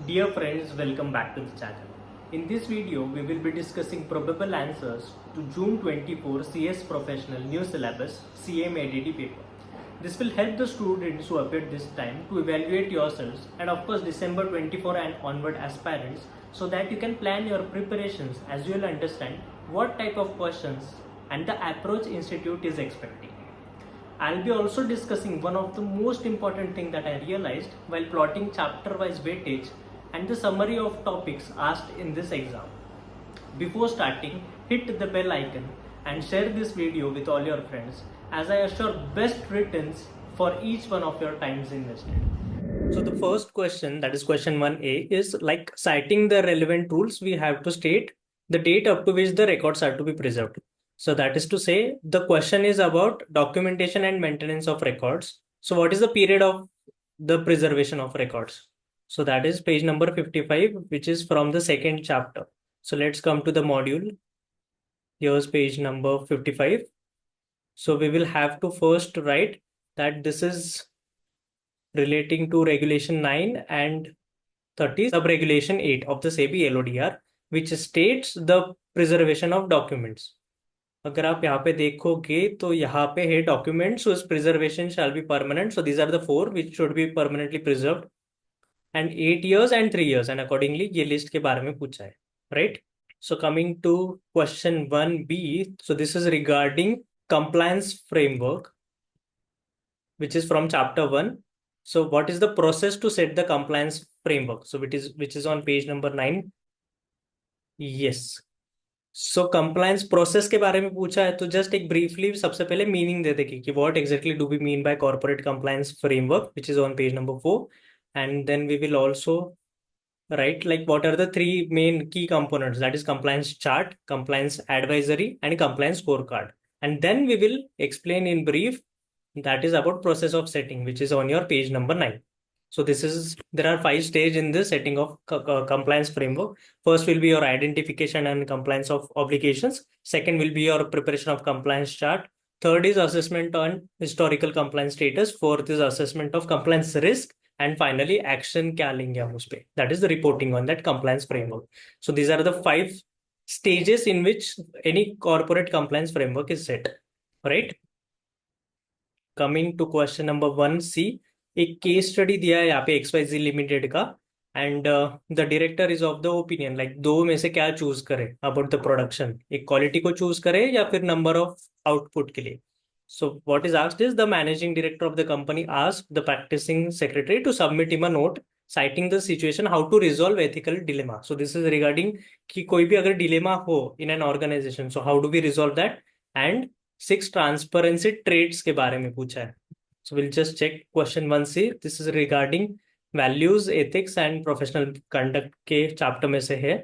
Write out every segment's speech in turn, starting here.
Dear friends, welcome back to the channel. In this video, we will be discussing probable answers to June 24 CS Professional New Syllabus CMADD paper. This will help the students who appeared this time to evaluate yourselves and of course December 24 and onward aspirants so that you can plan your preparations as you will understand what type of questions and the approach institute is expecting. I'll be also discussing one of the most important thing that I realized while plotting chapter wise weightage and the summary of topics asked in this exam. Before starting, hit the bell icon and share this video with all your friends as I assure best returns for each one of your times invested. So the first question, that is question 1A, is like citing the relevant rules, we have to state the date up to which the records are to be preserved. So that is to say, the question is about documentation and maintenance of records. So what is the period of the preservation of records? So that is page number 55, which is from the second chapter. So let's come to the module. Here's page number 55. So we will have to first write that this is relating to regulation 9 and 30 sub-regulation 8 of the SEBI LODR, which states the preservation of documents. अगर आप यहाँ पे देखोगे तो यहाँ पे है documents whose preservation shall be permanent. So these are the four which should be permanently preserved and 8 years and 3 years, and accordingly ये list के बारे में पूछा है, right? So coming to question 1B, so this is regarding compliance framework, which is from chapter 1. So what is the process to set the compliance framework? So which is on page number 9. Yes. So compliance process के बारे में पूछा है, तो just एक briefly सबसे पहले meaning दे देंगे कि what exactly do we mean by corporate compliance framework, which is on page number 4, and then we will also write like what are the three main key components, that is compliance chart, compliance advisory, and compliance scorecard, and then we will explain in brief that is about process of setting, which is on your page number 9. So there are 5 stages in the setting of compliance framework. First will be your identification and compliance of obligations. Second will be your preparation of compliance chart. Third is assessment on historical compliance status. Fourth is assessment of compliance risk. And finally, action क्या लेंगे हम उस पे. That is the reporting on that compliance framework. So these are the 5 stages in which any corporate compliance framework is set. Right? Coming to question number 1C, एक case study दिया है यहाँ पे XYZ लिमिटेड का, and the director is of the opinion like दो में से क्या चूज करे अबाउट द प्रोडक्शन, एक क्वालिटी को चूज करे या फिर नंबर ऑफ आउटपुट के लिए. So what is asked is the managing director of the company asked the practicing secretary to submit him a note citing the situation how to resolve ethical dilemma. So this is regarding कि कोई भी अगर dilemma हो in an organization, so how do we resolve that, and 6 transparency traits के बारे में पूछा है. So we'll just check question 1C. This is regarding values, ethics and professional conduct के chapter में से है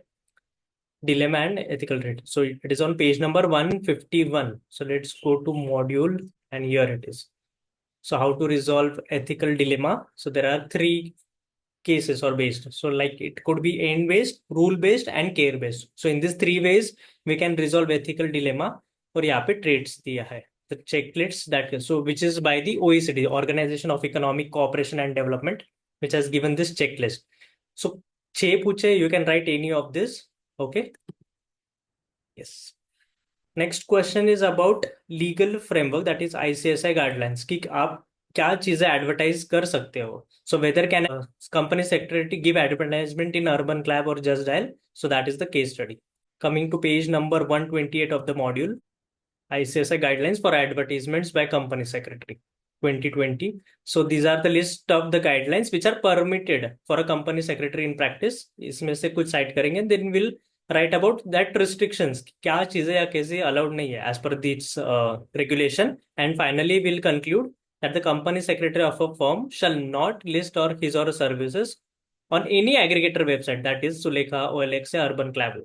dilemma and ethical trait. So it is on page number 151. So let's go to module and here it is. So how to resolve ethical dilemma. So there are 3 cases or based. So like it could be end based, rule based and care based. So in these 3 ways we can resolve ethical dilemma. और यहाँ पे traits दिया है, the checklists that so which is by the OECD, Organization of Economic Cooperation and Development, which has given this checklist. So 6 पूछे, you can write any of this. Okay. Yes. Next question is about legal framework, that is ICSI guidelines कि आप क्या चीजें advertise कर सकते हो. So whether can a company secretary give advertisement in Urban Clap or Just Dial? So that is the case study. Coming to page number 128 of the module, ICSI guidelines for advertisements by company secretary 2020. So these are the list of the guidelines which are permitted for a company secretary in practice. इसमें से कुछ cite करेंगे, then we'll write about that restrictions, क्या चीजें या कैसे allowed नहीं है as per this regulation, and finally we'll conclude that the company secretary of a firm shall not list or his or her services on any aggregator website, that is Sulekha, OLX या Urban Clap.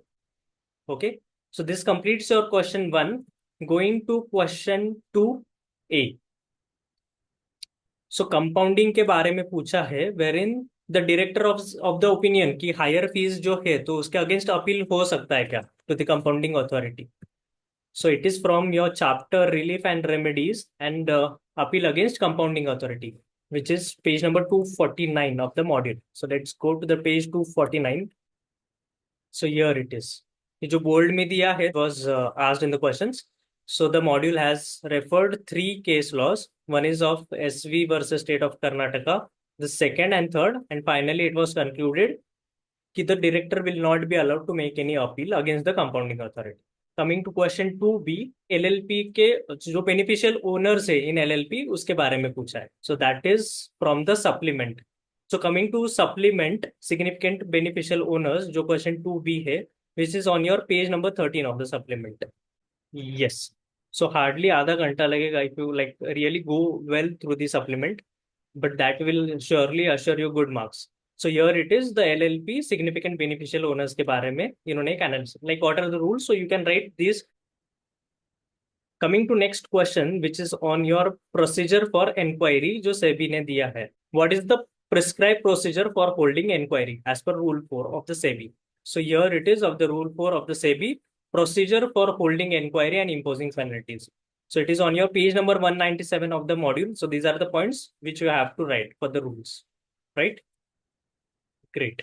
Okay, so this completes your question 1. Going to question 2A. So compounding के बारे में पूछा है, wherein the director of the opinion कि higher fees जो है तो उसके against appeal हो सकता है क्या to the compounding authority. So it is from your chapter relief and remedies and appeal against compounding authority. which is page number 249 of the module. So let's go to the page 249. So here it is. ये जो bold में दिया है was asked in the questions. So the module has referred 3 case laws. One is of SV versus State of Karnataka, the second and third, and finally it was concluded कि the director will not be allowed to make any appeal against the compounding authority. Coming to question 2B, LLP के जो beneficial owners है इन LLP उसके बारे में पूछा है. So that is from the supplement. So coming to supplement significant beneficial owners, जो question 2B है, which is on your page number 13 of the supplement. Yes. So hardly आधा घंटा लगेगा if you like really go well through the supplement, but that will surely assure you good marks. So here it is, the LLP significant beneficial owners के बारे में इन्होंने एक analysis, like what are the rules, so you can write these. Coming to next question, which is on your procedure for enquiry, जो SEBI ने दिया है. What is the prescribed procedure for holding enquiry as per rule 4 of the SEBI? So here it is of the rule 4 of the SEBI, procedure for holding enquiry and imposing penalties. So it is on your page number 197 of the module. So these are the points which you have to write for the rules, right? Great.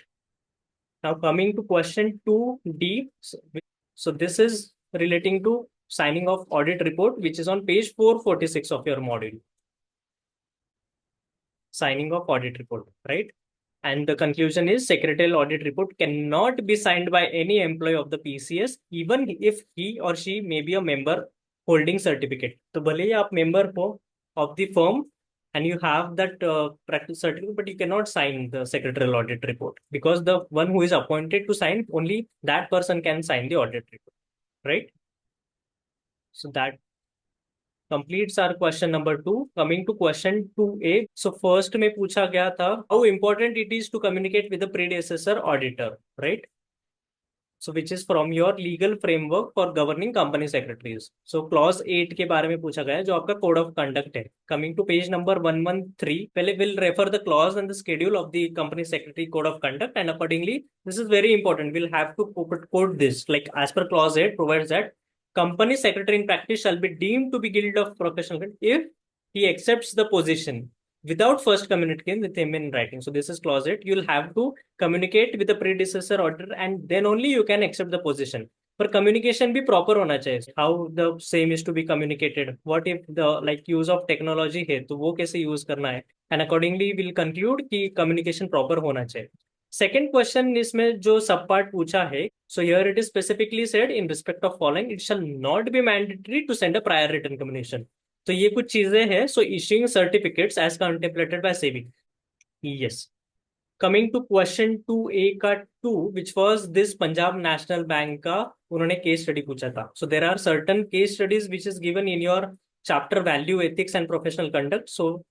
Now coming to question 2D. So this is relating to signing of audit report, which is on page 446 of your module. Signing of audit report, right? And the conclusion is secretarial audit report cannot be signed by any employee of the PCS, even if he or she may be a member holding certificate. तो भले ही आप member हो of the firm and you have that practice certificate, but you cannot sign the secretarial audit report, because the one who is appointed to sign, only that person can sign the audit report, right? So that completes our question number 2. Coming to question 2A. So first में पूछा गया था how important it is to communicate with the predecessor auditor, right? So which is from your legal framework for governing company secretaries. So clause 8 के बारे में पूछा गया है, जो आपका code of conduct है. Coming to page number 113, पहले we'll refer the clause and the schedule of the company secretary code of conduct, and accordingly this is very important. We'll have to quote this, like as per clause 8 provides that company secretary in practice shall be deemed to be guilty of professional guilt if he accepts the position without first communicating with him in writing. So this is clause 8. You'll have to communicate with the predecessor auditor and then only you can accept the position. पर communication भी proper होना चाहिए. How the same is to be communicated. What if the like use of technology है, तो वो कैसे use करना है? And accordingly we'll conclude कि communication proper होना चाहिए. Second question इसमें जो सब पार्ट पूछा है, so here it is specifically said in respect of following, it shall not be mandatory to send a prior written communication. तो ये कुछ चीजें हैं. So issuing certificates as contemplated by SEBI. Yes. Coming to question 2A का 2, which was this Punjab National Bank का उन्होंने case study पूछा था. So there are certain case studies which is given in your chapter value ethics and professional conduct. So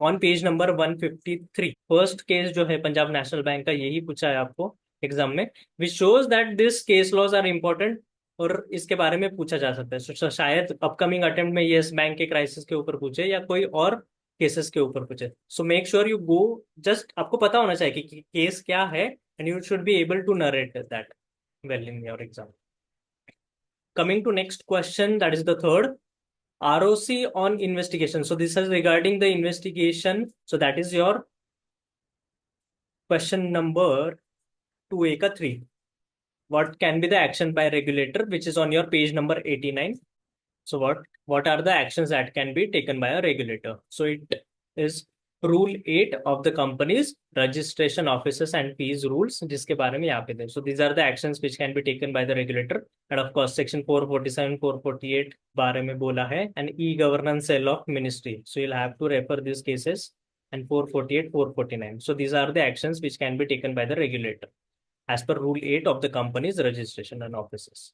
on page number 153, first case जो है Punjab national bank का, यही पूछा है आपको एग्जाम में, which shows that this case laws are important और इसके बारे में पूछा जा सकता है. So शायद अपकमिंग अटेम्प्ट में येस बैंक के क्राइसिस के ऊपर पूछे या कोई और केसेस के ऊपर पूछे. So make sure you go, just आपको पता होना चाहिए कि केस क्या है and you should be able to narrate that well in your exam. Coming to next question, that is the third. ROC on investigation. So this is regarding the investigation. So that is your question number 2A ka 3. What can be the action by regulator, which is on your page number 89. So what are the actions that can be taken by a regulator? So it is rule 8 of the company's registration offices and fees rules, जिसके बारे में यहाँ पे थे. So these are the actions which can be taken by the regulator, and of course section 447 448 बारे में बोला है, and e-governance cell of ministry. So you'll have to refer these cases, and 448 449. So these are the actions which can be taken by the regulator as per rule 8 of the company's registration and offices.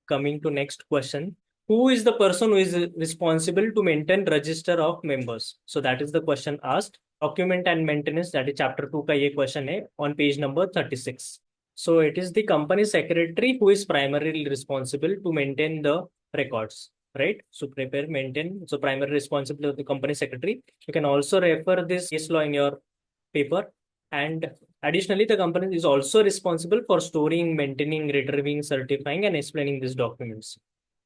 Coming to next question. Who is the person who is responsible to maintain register of members? So that is the question asked. Document and maintenance, that is chapter 2 का ये question है on page number 36. So it is the company secretary who is primarily responsible to maintain the records, right? So prepare, maintain. So primary responsibility of the company secretary. You can also refer this case law in your paper. And additionally, the company is also responsible for storing, maintaining, retrieving, certifying, and explaining these documents.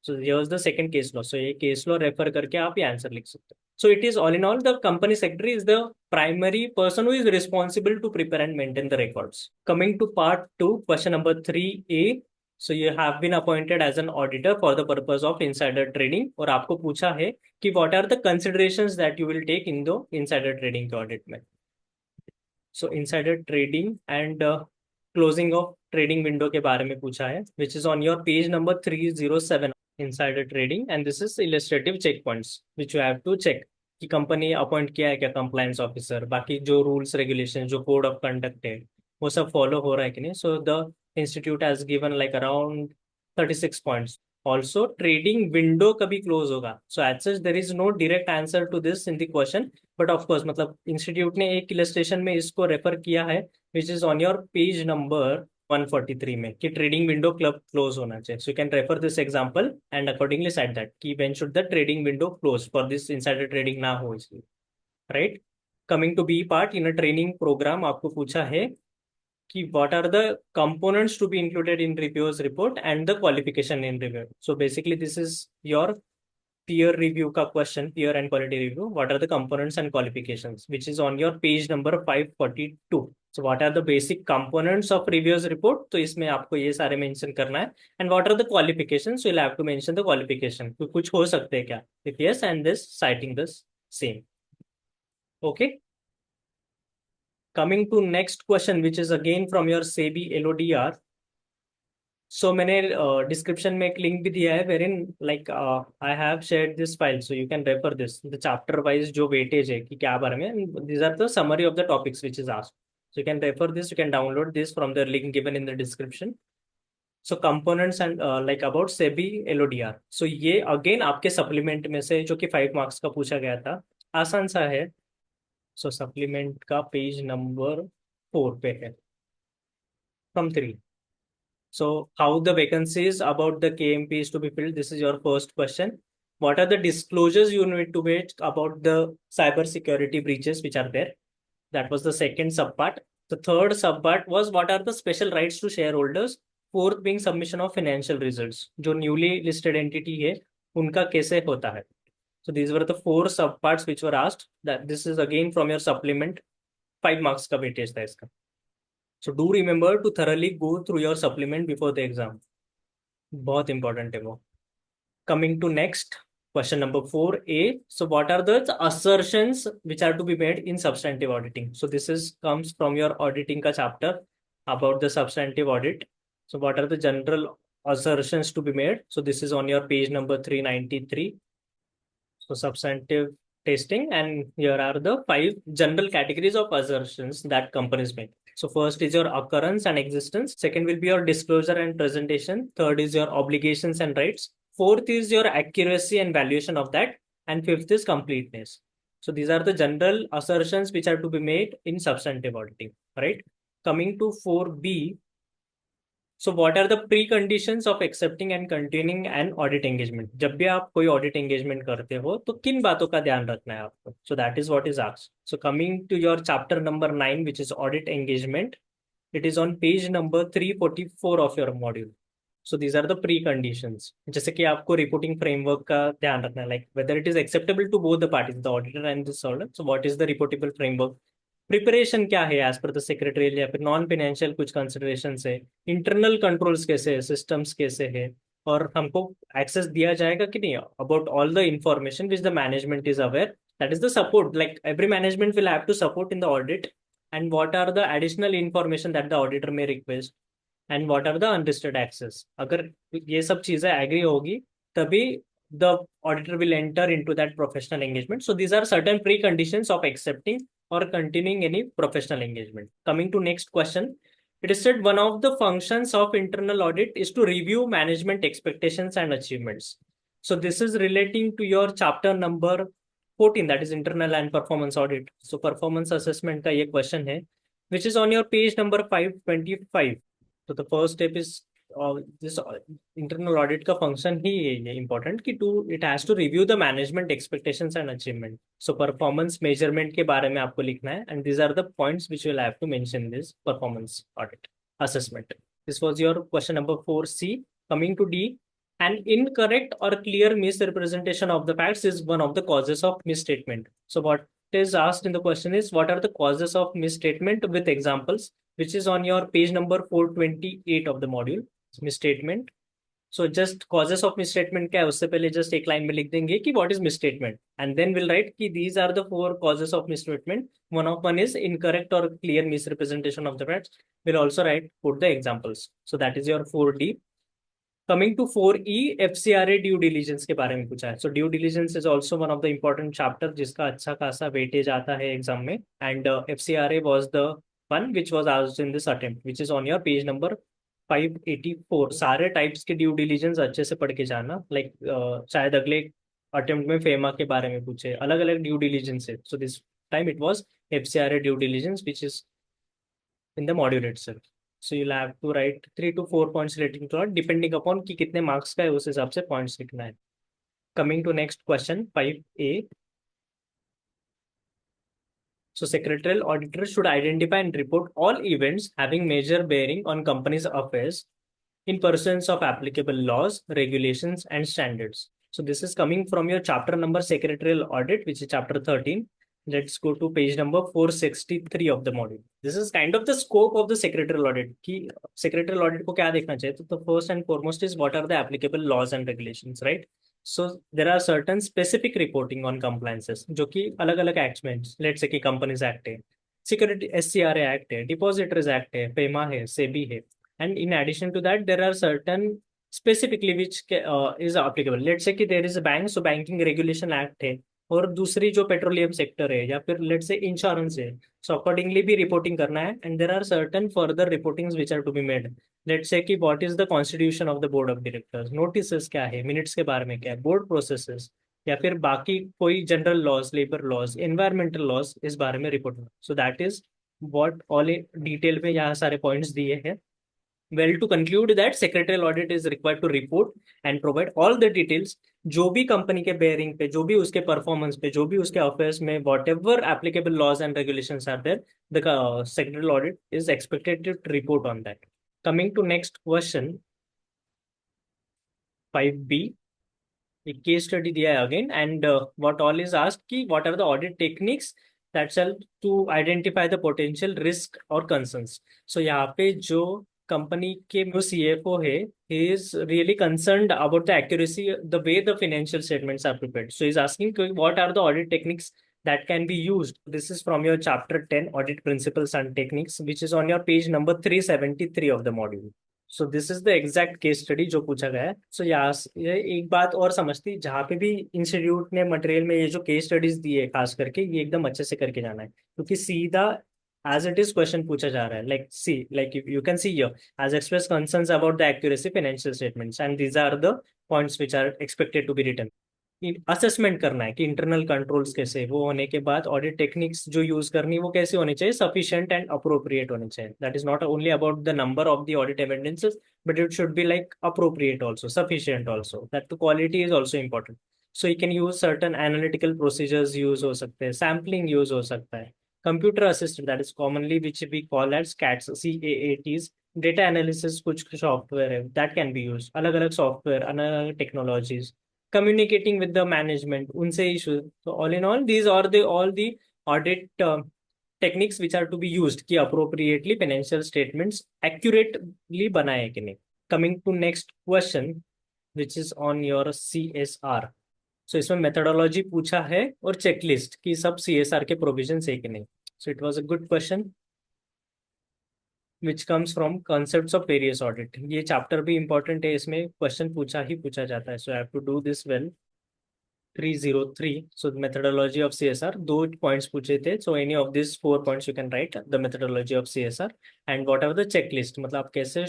So here's the second case law. So ये case law refer करके आप ये answer लिख सकते हो. So it is all in all, the company secretary is the primary person who is responsible to prepare and maintain the records. Coming to part 2, question number 3A. So you have been appointed as an auditor for the purpose of insider trading. और आपको पूछा है कि what are the considerations that you will take in the insider trading के audit में. So insider trading and closing of trading window के बारे में पूछा है, which is on your page number 307. Insider trading and this is illustrative checkpoints which you have to check कि company appoint किया है क्या कंप्लायंस ऑफिसर, बाकी जो रूल्स रेगुलेशन जो कोड ऑफ कंडक्ट है वो सब फॉलो हो रहा है कि नहीं. So the institute has given like around 36 points. Also trading window कभी क्लोज होगा. So as such there is no direct answer to this in the question, but of course मतलब इंस्टीट्यूट ने एक इलस्ट्रेशन में इसको रेफर किया है which is on your page number 143 में कि ट्रेडिंग विंडो क्लब क्लोज होना चाहिए. So you can refer this example and accordingly set that कि when should the trading window close for this insider trading ना हो इसलिए. Right. Coming to B part, in a training programme आपको पूछा है कि what are the components to be included in reviewers report and the qualification in review. So basically this is your peer review का question, peer and quality review. What are the components and qualifications, which is on your page number 542. So what are the basic components of reviewers report? तो इसमें आपको ये सारे mention करना है. And what are the qualifications? So you'll have to mention the qualification. तो कुछ हो सकते हैं क्या? If yes, and this citing this same. Okay. Coming to next question, which is again from your SEBI LODR. So मैंने description में एक link भी दिया है wherein like I have shared this file, so you can refer this the chapter wise जो weightage है कि क्या बारे में. These are the summary of the topics which is asked. So you can refer this, you can download this from the link given in the description. So components and like about SEBI LODR. So ये again आपके supplement में से जो कि 5 marks का पूछा गया था, आसान सा है. So supplement का पेज नंबर 4 पे है from 3. So how the vacancies about the KMP is to be filled? This is your first question. What are the disclosures you need to make about the cyber security breaches which are there? That was the second subpart. The third subpart was what are the special rights to shareholders? Fourth being submission of financial results. जो newly listed entity है उनका कैसे होता है? So these were the 4 subparts which were asked. That this is again from your supplement. 5 marks का weightage था इसका. So do remember to thoroughly go through your supplement before the exam. बहुत important है वो. Coming to next question number 4A. So what are the assertions which are to be made in substantive auditing? So this is comes from your auditing का chapter about the substantive audit. So what are the general assertions to be made? So this is on your page number 393. So substantive testing, and here are the 5 general categories of assertions that companies make. So first is your occurrence and existence. Second will be your disclosure and presentation. Third is your obligations and rights. Fourth is your accuracy and valuation of that. And fifth is completeness. So these are the general assertions which are to be made in substantive auditing, right? Coming to 4B. So what are the preconditions of accepting and continuing an audit engagement? जब भी आप कोई audit engagement करते हो तो किन बातों का ध्यान रखना है आपको? So that is what is asked. So coming to your chapter number 9, which is audit engagement, it is on page number 344 of your module. So these are the preconditions. जैसे कि आपको reporting framework का ध्यान रखना है, like whether it is acceptable to both the parties, the auditor and the solicitor. So what is the reportable framework? Preparation क्या है as per the secretarial, या फिर नॉन फाइनेंशियल कुछ कंसिडरेशन है, इंटरनल कंट्रोल्स कैसे है, सिस्टम्स कैसे है, और हमको एक्सेस दिया जाएगा कि नहीं about all the information which the management is aware. That is the support, like every management will have to support in the audit. And what are the additional information that the auditor में request, and what are the unrestricted access. अगर ये सब चीजें agree होगी तभी the auditor will enter into that professional engagement. So these are certain preconditions of accepting or continuing any professional engagement. Coming to next question, it is said one of the functions of internal audit is to review management expectations and achievements. So this is relating to your chapter number 14, that is internal and performance audit. So performance assessment का ये question है which is on your page number 525. So the first step is this internal audit का function ही ये important कि it has to review the management expectations and achievement. So performance measurement के बारे में आपको लिखना है, and these are the points which you will have to mention in this performance audit assessment. This was your question number 4C. Coming to D. An incorrect or clear misrepresentation of the facts is one of the causes of misstatement. So, what is asked in the question is what are the causes of misstatement with examples, which is on your page number 428 of the module. Misstatement. So just causes of misstatement क्या है उससे पहले just एक line में लिख देंगे कि what is misstatement and then we'll write कि these are the four causes of misstatement. One is incorrect or clear misrepresentation of the facts. We'll also write put the examples. So that is your 4D. Coming to 4E, FCRA due diligence के बारे में पूछा है. So due diligence is also one of the important chapter जिसका अच्छा खासा weightage आता है एग्जाम में. And FCRA was the one which was asked in this attempt, which is on your page number 584. सारे टाइप्स के ड्यू डिलीजेंस अच्छे से पढ़ के जाना. लाइक शायद अगले अटेम्प्ट में फेमा के बारे में पूछे, अलग अलग ड्यू डिलीजेंस है. So this time it was FCRA due diligence which is in the module itself. So you'll have to write 3 to 4 points relating to it, depending upon कि कितने मार्क्स का है उस हिसाब से पॉइंट्स लिखना है. Coming to next question 5A. So secretarial auditor should identify and report all events having major bearing on company's affairs in pursuance of applicable laws, regulations, and standards. So this is coming from your chapter number secretarial audit, which is chapter 13. Let's go to page number 463 of the module. This is kind of the scope of the secretarial audit. कि secretarial audit को क्या देखना चाहिए? तो first and foremost is what are the applicable laws and regulations, right? So there are certain specific reporting on compliances जो कि अलग अलग acts में, let's say कि companies act है, security SCRA act है, depositors act है, FEMA है, SEBI है. And in addition to that, there are certain specifically which is applicable. Let's say कि there is a bank, so banking regulation act है, और दूसरी जो पेट्रोलियम सेक्टर है या फिर लेट्स से इंश्योरेंस है, सो अकॉर्डिंगली भी रिपोर्टिंग करना है. And there are certain further reportings which are to be made. Let's say कि what is the constitution of the board of directors, notice क्या है, मिनट्स के बारे में क्या है, बोर्ड प्रोसेसेस या फिर बाकी कोई general laws, labour laws, environmental laws, इस बारे में report. So that is what all detail में यहाँ सारे पॉइंट्स दिए हैं. Well, to conclude that secretarial audit is required to report and provide all the details जो भी कंपनी के बेयरिंग पे, जो भी उसके परफॉर्मेंस पे, जो भी उसके अफेयर्स में, whatever applicable laws and regulations are there, the secretarial audit is expected to report on that. Coming to next question 5B, एक केस स्टडी दिया है again. And what all is asked कि what are the audit techniques that help to identify the potential risk और concerns. So यहाँ पे जो company के जो CFO है, he is really concerned about the accuracy, the way the financial statements are prepared. So he's asking what are the audit techniques that can be used. This is from your chapter 10 audit principles and techniques, which is on your page number 373 of the module. So this is the exact case study जो पूछा गया है. सो ये एक बात और समझती, जहाँ पे भी इंस्टीट्यूट ने मटेरियल में ये जो केस स्टडीज दी है खास करके, ये एकदम अच्छे से करके जाना है, क्योंकि सीधा एज इट इज क्वेश्चन पूछा जा रहा है. Like you can see here as express concerns about the accuracy financial statements and these are the points which are expected to be written. Assessment करना है कि इंटरनल कंट्रोल्स कैसे, वो होने के बाद ऑडिट टेक्निक्स जो यूज करनी वो कैसे होनी चाहिए, सफिशिएंट एंड अप्रोप्रिएट होने चाहिए. That is not only about the number of the audit evidences, but it should be like appropriate also, sufficient also, that the quality is also important. So you can use certain analytical procedures use हो सकते हैं, sampling use हो सकता है, computer assisted, that is commonly which we call as CATs, CAATs, data analysis कुछ software है that can be used, अलग अलग software, अलग अलग technologies, communicating with the management, उनसे issue. So all in all, these are the all the audit techniques which are to be used कि appropriately financial statements accurately बनाए कि नहीं. Coming to next question which is on your CSR. So इसमें methodology पूछा है और checklist कि सब CSR के provisions है कि नहीं. So it was a good question which comes from concepts of various audit. ये chapter भी important है, इसमें question पूछा ही पूछा जाता है. So I have to do this well. 303. So the methodology of CSR, दो points पूछे थे. So any of these 4 points you can write the methodology of CSR and whatever the checklist, मतलब आप कैसे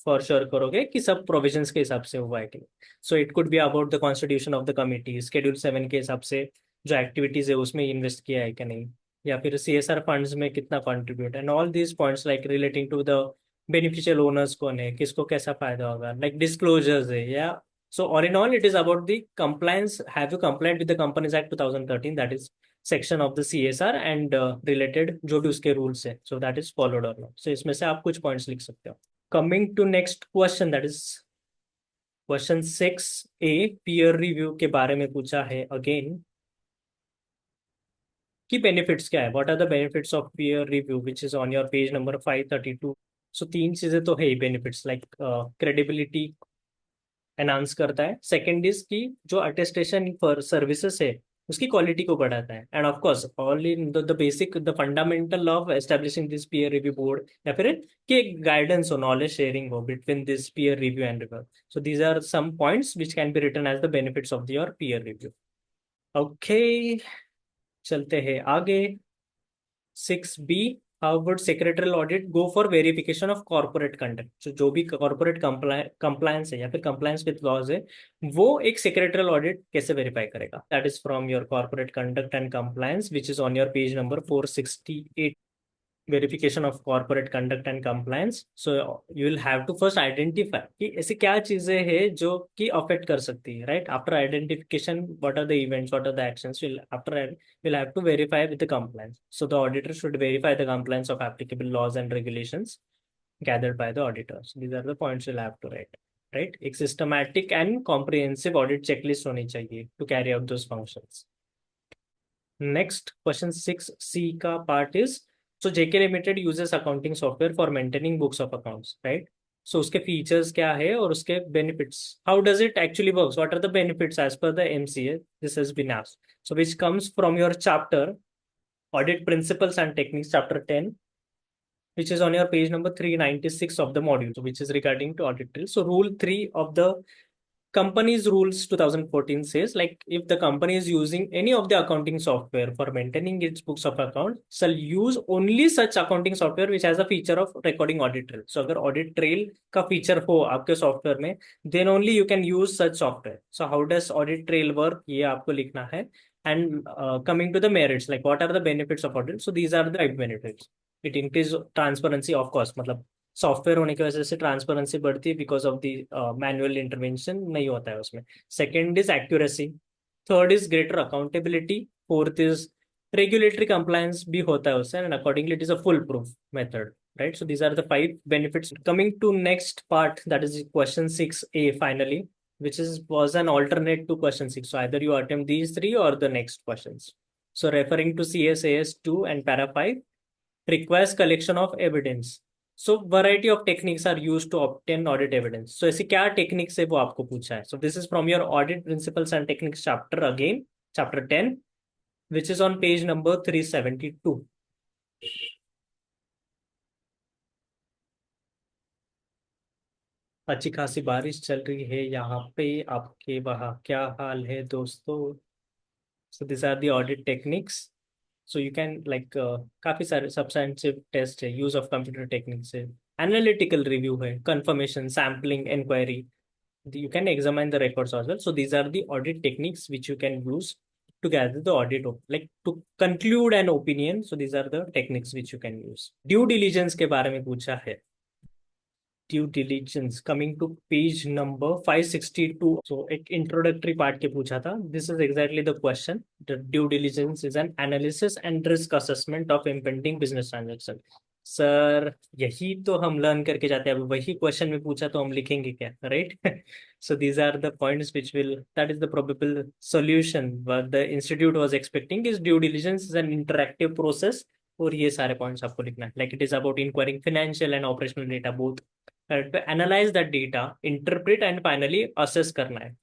for sure करोगे कि सब provisions के हिसाब से हुआ है कि नहीं. So it could be about the constitution of the committee, schedule 7 के हिसाब से जो activities है उसमें invest किया है कि नहीं, या फिर CSR funds में कितना contribute, and all these points like relating to the beneficial owners कौन है, किसको कैसा फायदा होगा, like disclosures है, या. So all in all, it is about the compliance. Have you complied with the Companies Act 2013? That is section of the CSR and related जो भी उसके rules है. So that is followed or not. So इसमें से आप कुछ points लिख सकते हो. Coming to next question, that is question 6A peer review के बारे में पूछा है अगेन कि बेनिफिट्स क्या है, what are the benefits of peer review which is on your page number 532। So तीन चीजें तो है ही बेनिफिट्स, लाइक क्रेडिबिलिटी एनहांस करता है, सेकंड इज कि जो अटेस्टेशन फॉर सर्विसेज है उसकी क्वालिटी को बढ़ाता है, and of course all in the basic the fundamental of establishing this peer review board, या फिर कि एक गाइडेंस हो, नॉलेज शेयरिंग हो between this peer review and review. So these are some points which can be written as the benefits of your peer review. Okay, चलते हैं आगे। 6B, how would secretarial audit go for verification of corporate conduct. जो भी corporate compliance है या फिर compliance with laws है, वो एक सेक्रेटरियल ऑडिट कैसे वेरीफाई करेगा? That is from your corporate conduct and compliance which is on your page number 468, verification of corporate conduct and compliance. So you will have to first identify कि ऐसी क्या चीजें हैं जो कि अफेक्ट कर सकती है, right? After identification, what are the events, what are the actions, will after we'll have to verify with the compliance. So the auditor should verify the compliance of applicable laws and regulations gathered by the auditors. These are the points you'll have to write. Right? एक systematic and comprehensive audit checklist होनी चाहिए to carry out those functions. Next, question 6C का part is, so JK Limited uses accounting software for maintaining books of accounts, right? So उसके features क्या है और उसके benefits? How does it actually works? What are the benefits as per the MCA? This has been asked. So which comes from your chapter, Audit Principles and Techniques, chapter 10, which is on your page number 396 of the module, so which is regarding to audit trail. So rule 3 of the company's rules 2014 says, like, if the company is using any of the accounting software for maintaining its books of account, shall use only such accounting software which has a feature of recording audit trail. So अगर audit trail का feature हो आपके software में, then only you can use such software. So how does audit trail work, ये आपको लिखना है. And coming to the merits, like what are the benefits of audit? So these are the benefits. It increases transparency, of course, मतलब software होने की वजह से transparency बढ़ती है, because of the manual intervention नहीं होता है उसमें. Second is accuracy, third is greater accountability, fourth is regulatory compliance भी होता है उससे, and accordingly it is a full proof method, right? So these are the 5 benefits. Coming to next part, that is question 6A finally, which is was an alternate to question 6. So either you attempt these 3 or the next questions. So referring to CSAS 2 and para 5, requires collection of evidence. So variety of techniques are used to obtain audit evidence. So ऐसी क्या techniques है वो आपको पूछा है. So this is from your audit principles and techniques chapter again, chapter 10, which is on page number 372. अच्छी खासी बारिश चल रही है यहाँ पे, आपके वहाँ क्या हाल है दोस्तों? So these are the audit techniques. So you can like काफी सारे substantive test है, use of computer techniques है, analytical review है, confirmation, sampling, inquiry. You can examine the records as well. So these are the audit techniques which you can use to gather the audit, like to conclude an opinion. So these are the techniques which you can use. Due diligence के बारे में पूछा है. Due diligence, coming to page number 562. So एक introductory part के पूछा था. This is exactly the question. The due diligence is an analysis and risk assessment of impending business transaction. Sir यही तो हम लर्न करके जाते हैं, अब वही क्वेश्चन में पूछा तो हम लिखेंगे क्या, right? So these are the points which will, that is the probable solution what the institute was expecting is due diligence is an interactive process. और ये सारे पॉइंट्स आपको लिखना है, like it is about inquiring financial and operational data both, analyse that data, interpret and finally assess करना है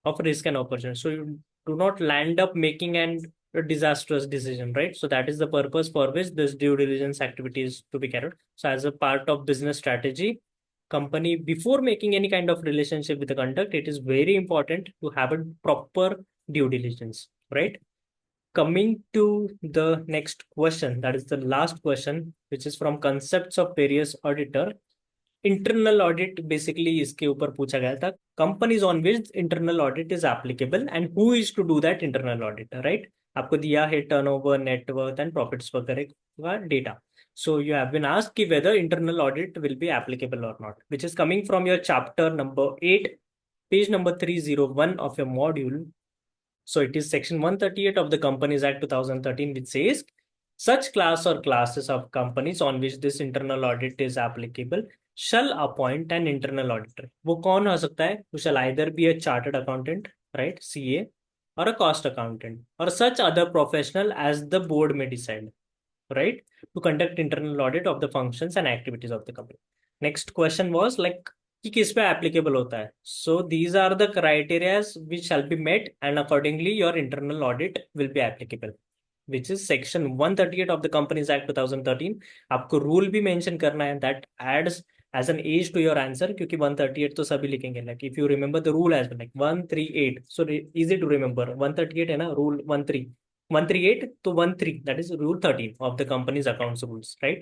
of risk and opportunity. So you do not land up making a disastrous decision, right? So that is the purpose for which this due diligence activity is to be carried. So as a part of business strategy, company before making any kind of relationship with the conduct, it is very important to have a proper due diligence, right? Coming to the next question, that is the last question, which is from concepts of various auditor. Internal audit basically इसके ऊपर पूछा गया था, companies on which internal audit is applicable and who is to do that internal audit, right? आपको दिया है turnover, net worth and profits वगैरह का data. So you have been asked कि whether internal audit will be applicable और not, which is coming from your chapter number 8, page number 301 of your module. So it is section 138 of the Companies Act 2013, which says Such class or classes of companies on which this internal audit is applicable shall appoint an internal auditor. वो कौन हो सकता है? Who shall either be a chartered accountant, right, CA, or a cost accountant, or such other professional as the board may decide, right, to conduct internal audit of the functions and activities of the company. Next question was like कि किस पे applicable होता है? So these are the criteria which shall be met and accordingly your internal audit will be applicable, which is section 138 of the Companies Act 2013. आपको rule भी mention करना है, that adds as an age to your answer, क्योंकि 138 तो सभी लिखेंगे, like if you remember the rule as well, like 138, so easy to remember, 138 है ना, rule 138 तो 13, that is rule 13 of the company's accounts rules, right?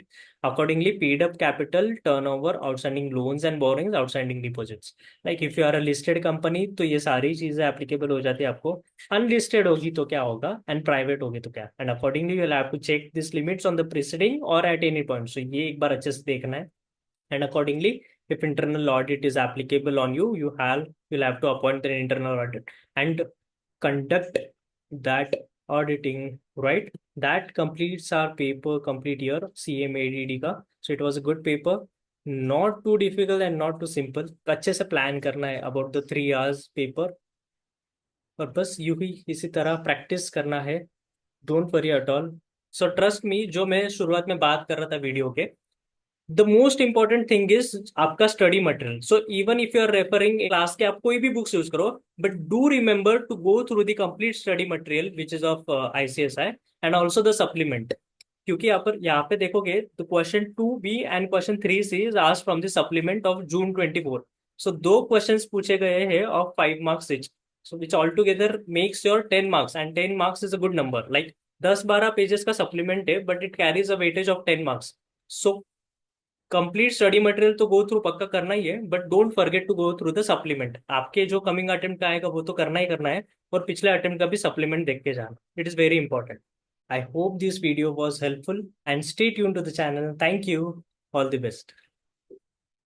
Accordingly, paid up capital, turnover, outstanding loans and borrowings, outstanding deposits. Like if you are a listed company तो ये सारी चीजें applicable हो जाती है आपको. अनलिस्टेड होगी तो क्या होगा, एंड प्राइवेट होगी तो क्या, and accordingly you will have to check this limits on the preceding और एट एनी पॉइंट. सो ये एक बार अच्छे से देखना है, and accordingly if internal audit is applicable on you, you'll have to appoint an internal audit and conduct that auditing, right? That completes our paper, complete year CMADD का. So it was a good paper, not too difficult and not too simple. अच्छे से plan करना है about the 3 hours paper, और बस यूं ही इसी तरह प्रैक्टिस करना है. Don't worry at all. So trust me, जो मैं शुरुआत में बात कर रहा था वीडियो के, the most important thing is आपका study material. So even if you are referring class के, आप कोई भी बुक्स यूज करो, but do remember to go through the complete study material which is of ICSI and also the supplement. क्योंकि यहाँ पे देखोगे तो question 2B and question 3C is asked from the supplement of June 24. So 2 questions पूछे गए हैं of 5 marks each. So which altogether makes your 10 marks, and 10 marks is a good number. Like 10-12 pages का supplement है, but it carries a weightage of 10 marks. So complete study material तो go through पक्का करना ही है, but don't forget to go through the supplement. आपके जो coming attempt का आएगा वो तो करना ही करना है, और पिछले अटेम्प्ट का भी सप्लीमेंट देख के जाना. It is very important. I hope this video was helpful and stay tuned to the channel. Thank you. All the best.